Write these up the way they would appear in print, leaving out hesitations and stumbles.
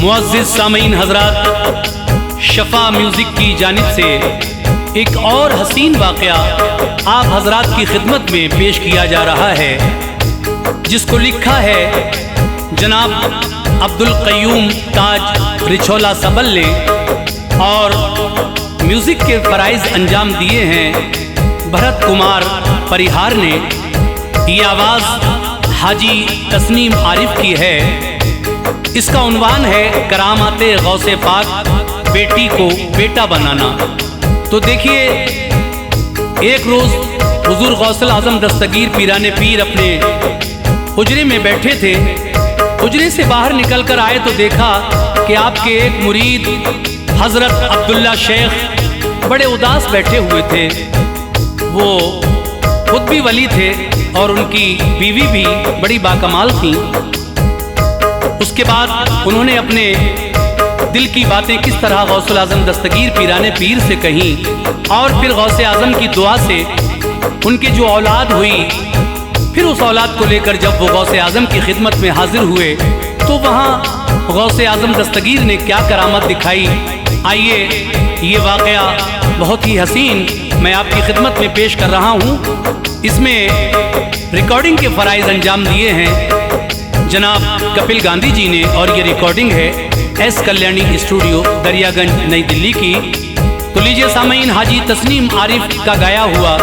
मुअज़्ज़िज़ सामीन हज़रात, शफ़ा म्यूज़िक की जानिब से एक और हसीन वाक़या आप हज़रात की खिदमत में पेश किया जा रहा है, जिसको लिखा है जनाब अब्दुल क़य्यूम ताज रिछोला सबल ने और म्यूज़िक के फ़राइज़ अंजाम दिए हैं भरत कुमार परिहार ने। ये आवाज़ हाजी तस्नीम आरिफ की है। इसका उन्वान है करामाते गौसे पाक, बेटी को बेटा बनाना। तो देखिए, एक रोज़ हुज़ूर गौसल आज़म दस्तगीर पीराने पीर अपने हुजरे में बैठे थे। हुजरे से बाहर निकल कर आए तो देखा कि आपके एक मुरीद हज़रत अब्दुल्ला शेख बड़े उदास बैठे हुए थे। वो खुद भी वली थे और उनकी बीवी भी बड़ी बाकमाल थी। उसके बाद उन्होंने अपने दिल की बातें किस तरह गौसुल आज़म दस्तगीर पीराने पीर से कहीं और फिर गौसे आज़म की दुआ से उनके जो औलाद हुई, फिर उस औलाद को लेकर जब वो गौसे आज़म की खिदमत में हाजिर हुए तो वहाँ गौसे आज़म दस्तगीर ने क्या करामत दिखाई। आइए, ये वाक़या बहुत ही हसीन मैं आपकी खिदमत में पेश कर रहा हूँ। इसमें रिकॉर्डिंग के फ़राइज़ अंजाम दिए हैं जनाब कपिल गांधी जी ने और ये रिकॉर्डिंग है एस कल्याणी स्टूडियो दरियागंज नई दिल्ली की। तो लीजिए सामीन, हाजी तस्नीम आरिफ का गाया हुआ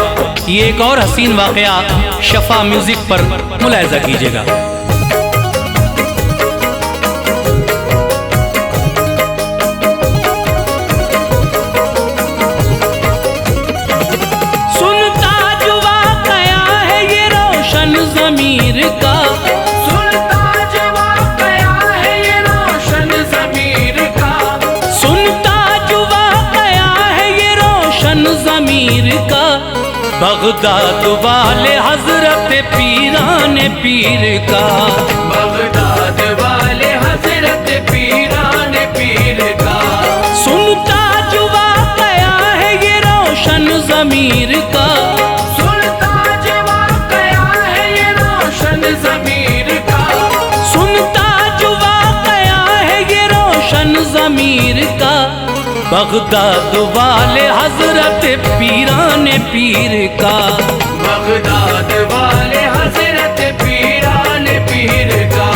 ये एक और हसीन वाक़या शफ़ा म्यूज़िक पर मुलाहिज़ा कीजिएगा। सुनता जो वाक़या है ये रोशन ज़मीर का, का बगदाद वाले हजरत पीराने पीर का, बगदाद वाले हजरत पीराने पीर का। सुनता जो वाक़या है ये रोशन ज़मीर का, सुनता जो वाक़या है ये रोशन ज़मीर का, सुनता जो वाक़या है ये रोशन ज़मीर का। बगदाद वाले हजरत पीराने पीर का, बगदाद वाले हजरत पीराने पीर का,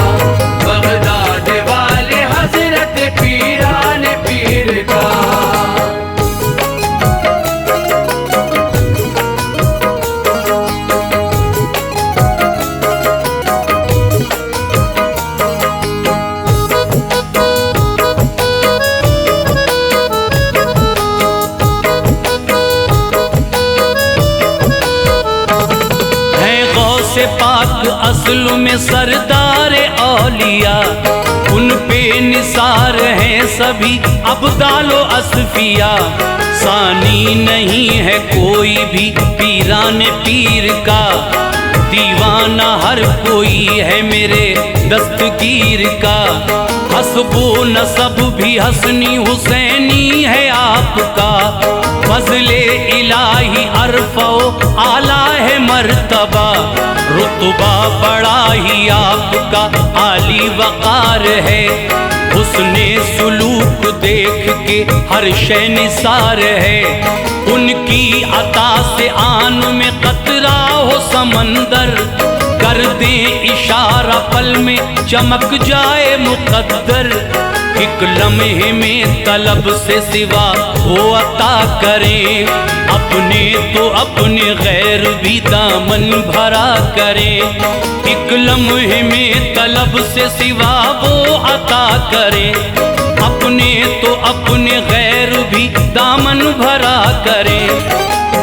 बगदाद वाले हजरत पीराने पीर का। पाक असल में सरदार औलिया, उन पे निसार हैं सभी अब्दालो असफिया। सानी नहीं है कोई भी पीराने पीर का, दीवाना हर कोई है मेरे दस्तगीर का। हसबो नसब भी हसनी हुसैनी है आपका, फज़ले इलाही अरफ़ो आला है मर्तबा। रुतबा बड़ा ही आपका आली वक़ार है, हुस्ने सुलूक देख के हर शय निसार है। उनकी अता से आन में कतरा हो समंदर, कर दे इशारा पल में चमक जाए मुक़द्दर। एक लम्हे में तलब से सिवा वो अता करें, अपने तो अपने गैर भी दामन भरा करें। एक लम्हे में तलब से सिवा वो अता करें, अपने तो अपने गैर भी दामन भरा करें।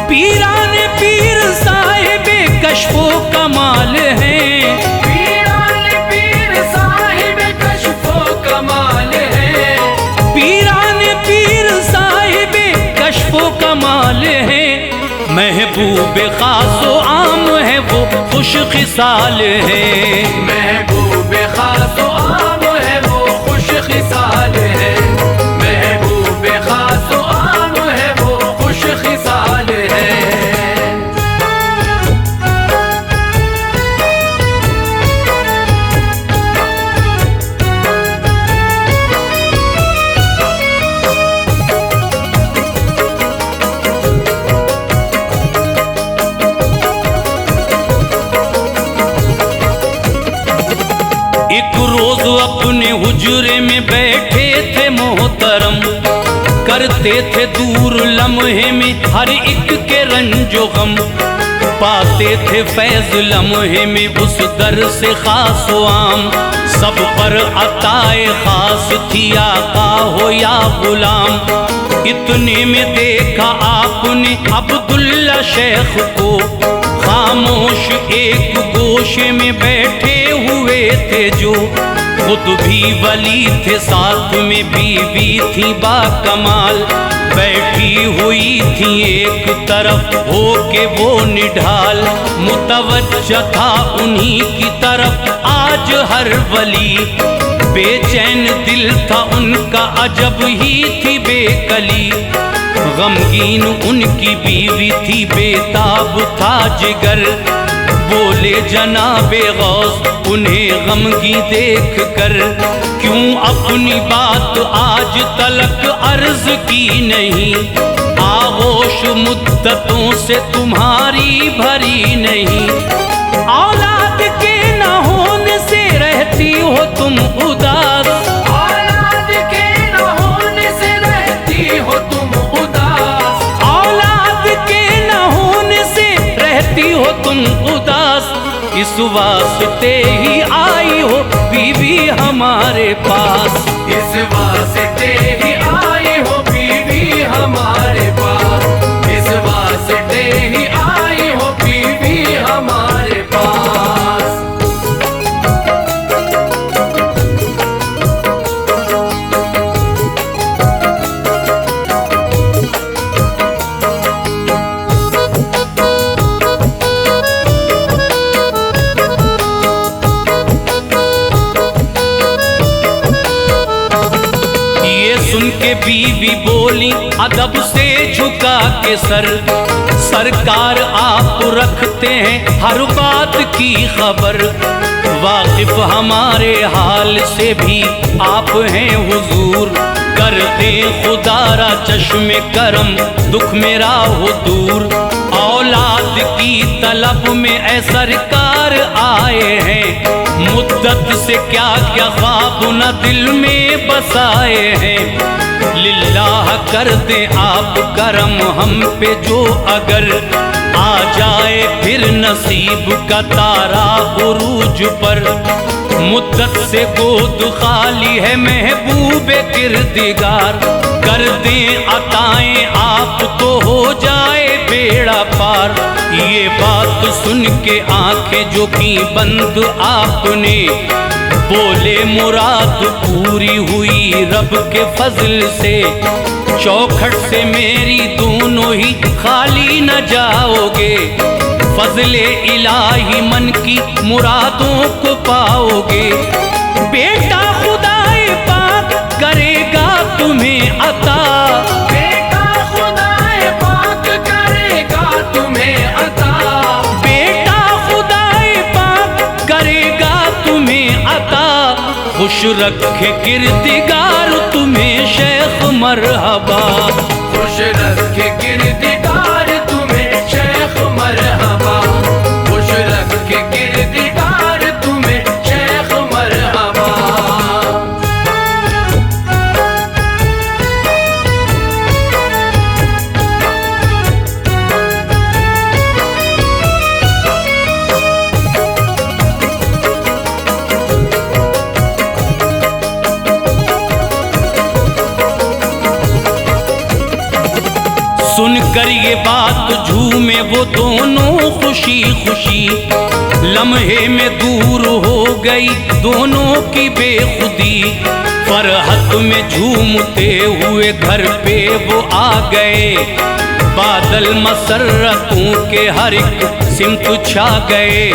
पीराने पीर साहिबे कश्फो कमाल हैं, पीराने पीर साहिबे कश्फो कमाल है, पीराने पीर साहिबे कश्फो कमाल है। महबूब खासो आम है वो खुश खिसाल है, महबूब खासो आम है वो खुश खिसाल है, महबूब खासो आम है वो खुश खिसाल है। हुजरे में बैठे थे मोहतरम, करते थे दूर लम्हे में हर एक के रंजो गम, पाते थे फैज लम्हे में उस दर से खास व आम, सब पर अताए खास थी आका हो या गुलाम। इतने में देखा आपने अब्दुल्ला शेख को, खामोश एक गोशे में बैठे हुए थे जो, खुद भी वली थे साथ में बीवी थी बाकमाल, बैठी हुई थी एक तरफ होके वो निढाल, मुतवज्जह था उन्हीं की तरफ आज हर वली, बेचैन दिल था उनका अजब ही थी बेकली, गमगीन उनकी बीवी थी बेताब था जिगर, बोले जनाबे गौस उन्हें गमगी देख कर, क्यों अपनी बात आज तलक अर्ज की नहीं, आगोश मुद्दतों से तुम्हारी भरी नहीं, औलाद के न होने से रहती हो तुम उदास, औलाद के न होने से रहती हो तुम उदास, औलाद के न होने से रहती हो तुम उदास, इस वास्ते ही आई हो बीवी हमारे पास, इस वास्ते ही आई हो बीवी हमारे पास, इस वास्ते ही आई हो बीवी हमारे पास। सुन के बीवी बोली अदब से झुका के सर, सरकार आप रखते हैं हर बात की खबर, वाकिफ हमारे हाल से भी आप हैं हुजूर, करते खुदारा चश्मे करम दुख मेरा हो दूर, औलाद की तलब में ऐ सरकार आए हैं, मुद्दत से क्या क्या ख्वाब न दिल में बसाए हैं, लिल्लाह कर दे आप करम हम पे जो अगर, आ जाए फिर नसीब का तारा उरूज पर, मुद्दत से गोद खाली है महबूबे किरदिगार, कर दें अताएं आप तो हो जाए बेड़ा पार, ये बात सुन के आंखें जो की बंद आपने, बोले मुराद पूरी हुई रब के फजल से, चौखट से मेरी दोनों ही खाली न जाओगे, फजले इलाही मन की मुरादों को पाओगे, बेटा खुदाए पाक करेगा तुम्हें अता, बेटा खुदाए पाक करेगा तुम्हें अता, बेटा खुदाए पाक करेगा तुम्हें अता, खुश रखे किरदिगार तुम्हें शेख मरहबा, खुश रखे किरदिगार तुम्हें शेख मरहबा, खुश रखे किरदिगार तुम्हें शेख मरहबा। सुनकर ये बात झूमे वो दोनों खुशी खुशी, लम्हे में दूर हो गई दोनों की बेखुदी, फरहत में झूमते हुए घर पे वो आ गए, बादल मसर्रतों के हर एक सिमत छा गए,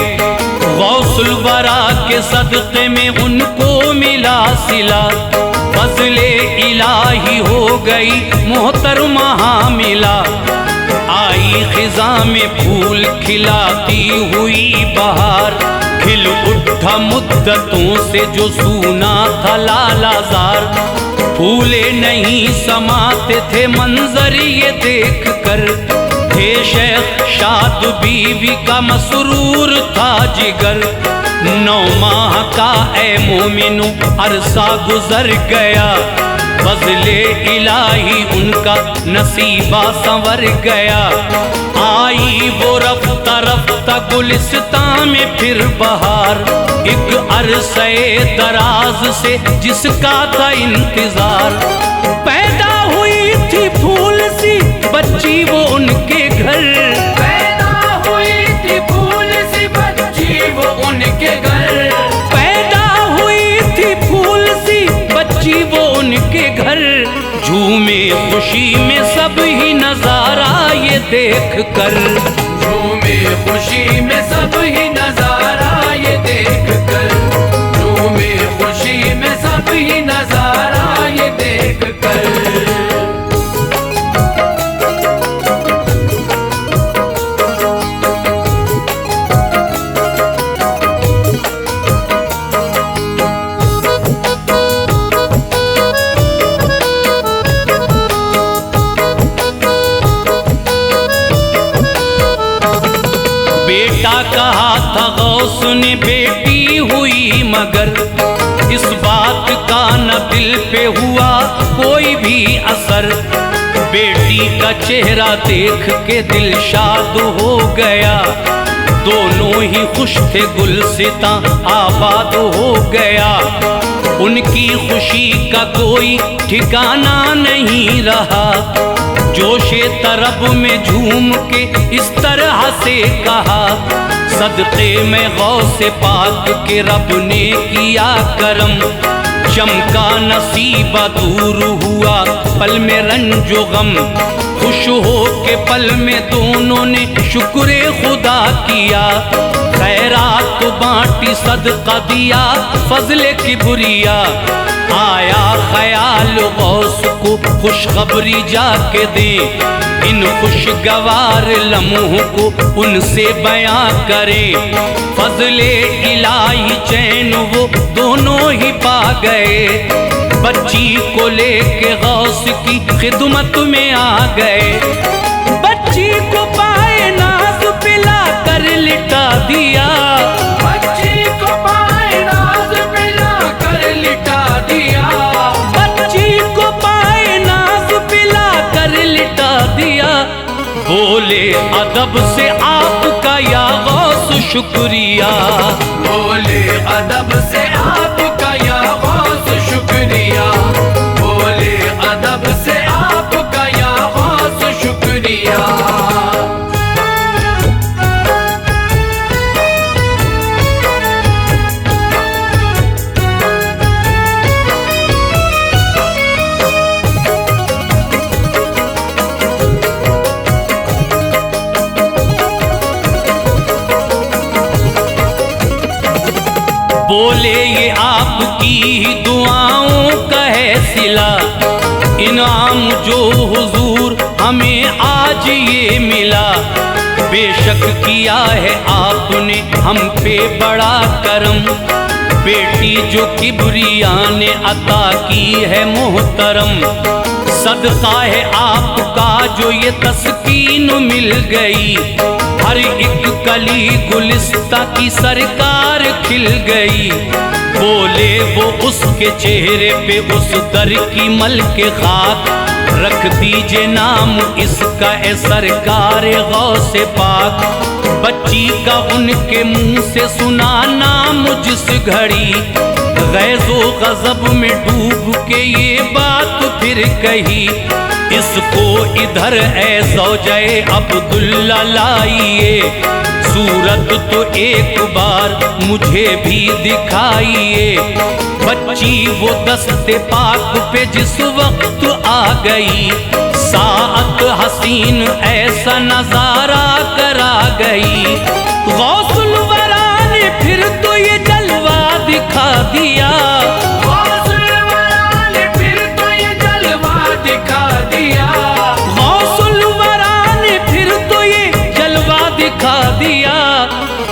गौसुल वरा के सदक़े में उनको मिला सिला, फजले इलाही हो गई मोहतरमा हामिला, आई खिजा में फूल खिलाती हुई बहार, खिल उठा मुद्दतों से जो सूना था लालाजार, फूले नहीं समाते थे मंजर ये देख कर, थे शेख शाद बीवी का मसरूर था जिगर, 9 माह का ए मोमिनो अरसा गुजर गया, फज़ले इलाही उनका नसीबा संवर गया। आई वो रफ्ता रफ्ता गुलिस्तां में फिर बहार, एक अरसे दराज से जिसका था इंतजार। पैदा हुई थी फूल सी बच्ची वो उनके घर, पैदा हुई थी फूल सी बच्ची वो उनके घर, पैदा हुई थी फूल सी बच्ची वो उनके घर। झूमे खुशी में सब ही नजारा ये देख कर, झूमे खुशी में सब ही नजारा ये देख कर, झूमे खुशी में सब ही नजारा ये देख कर। बेटा कहा था गौस ने बेटी हुई मगर, इस बात का न दिल पे हुआ कोई भी असर। बेटी का चेहरा देख के दिल शाद हो गया, दोनों ही खुश थे गुलसिता आबाद हो गया। उनकी खुशी का कोई ठिकाना नहीं रहा, जोशे तरब में झूम के इस तरह से कहा, सदक़े में गौसे पाक के रब ने किया करम। चमका नसीबा दूर हुआ पल में रंजो गम, खुश हो के पल में दोनों ने शुक्र खुदा किया। खैरात बांटी सदका दिया फजले किबरिया, आया ख्याल गौस को खुशखबरी जाके दे, इन खुशगवार लम्हों को उनसे बयां करे। फजले इलाही चैन वो दोनों ही पा गए, बच्ची को लेके गौस की खिदमत में आ गए। बच्ची को पाए नाज पिला कर लिटा दिया, बच्ची को पाए नाज पिला कर लिटा दिया, बच्ची को पाए नाज पिला कर लिटा दिया। बोले अदब से आपका या गौस शुक्रिया, बोले अदब से आपका या गौस शुक्रिया, बोले अदब से आपका या गौस शुक्रिया। बोले ये आपकी ही दुआओं का है सिला, इनाम जो हुजूर हमें आज ये मिला। बेशक किया है आपने हम पे बड़ा करम, बेटी जो किबरिया ने अता की है मोहतरम। सदका है आपका जो ये तस्कीन मिल गई, हर एक कली गुलिस्ता की सरकार खिल गई। बोले वो उसके चेहरे पे उस दर की मल के खाक, रख दीजिए नाम इसका ए सरकार गौसे पाक। बच्ची का उनके मुंह से सुना नाम जिस घड़ी, गैज़ो गज़ब में डूब के ये बात फिर कही। इसको इधर ए ज़ौजाए अब्दुल्ला लाइए, सूरत तो एक बार मुझे भी दिखाइए। बच्ची वो दस्ते पाक पे जिस वक्त आ गई, साअत हसीन ऐसा नजारा करा गई। गौसुल वरा ने फिर तो ये जलवा दिखा दिया, गौसुल वरा ने फिर तो ये जलवा दिखा दिया, गौसुल वरा ने फिर तो ये जलवा दिखा दिया।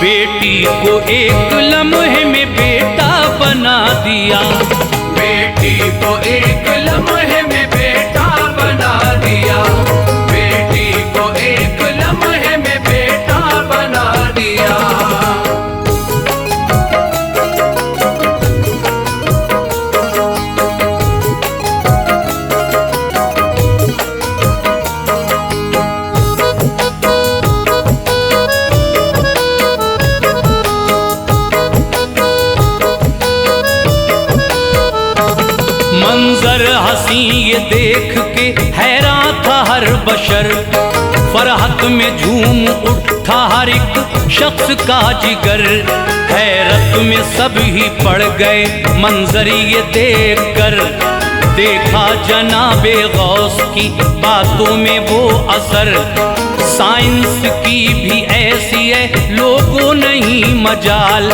बेटी को एक लम्हे में बेटा बना दिया, बेटी को एक लम्हे में बेटा बना दिया, बेटी को एक लम्हे में बेटा बना दिया। देख के हैरान था हर बशर, फरहत में झूम उठा हर एक शख्स का जिगर। हैरत में सब ही पड़ गए मंजर ये देख कर, देखा जनाबे गौस की बातों में वो असर। साइंस की भी ऐसी है लोगों नहीं मजाल,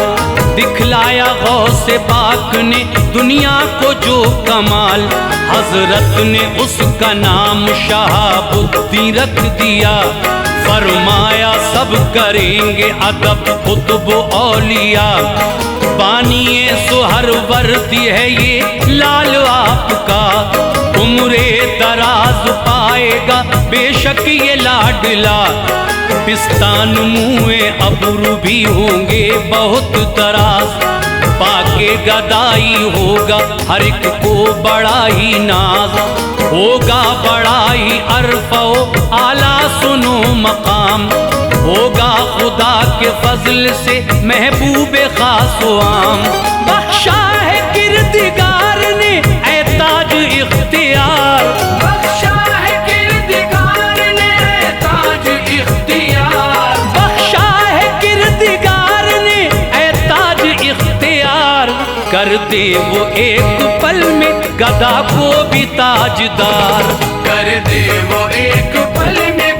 दिखलाया गौस पाक ने दुनिया को जो कमाल। हजरत ने उसका नाम शहाबुद्दीन रख दिया, फरमाया सब करेंगे अदब कुतुब औलिया। बानिए सुहरवर्दी है ये लाल आपका, उम्रे दराज पाएगा बेशक ये लाडला। पिस्तान मुँहे अबरू भी होंगे बहुत दराज, पाके गदाई होगा हर एक को बड़ा ही नाज। होगा बड़ा ही अरफो आला सुनो मकाम, होगा खुदा के फजल से महबूब खासो आम। बख्शा है किरदिगार ने ऐ ताज इख्तियार, बख्शा है किरदिगार ने ऐ ताज इख्तियार, बख्शा है किरदिगार ने ऐ ताज इख्तियार। कर दे वो एक पल में गदा को भी ताजदार, कर दे वो एक पल में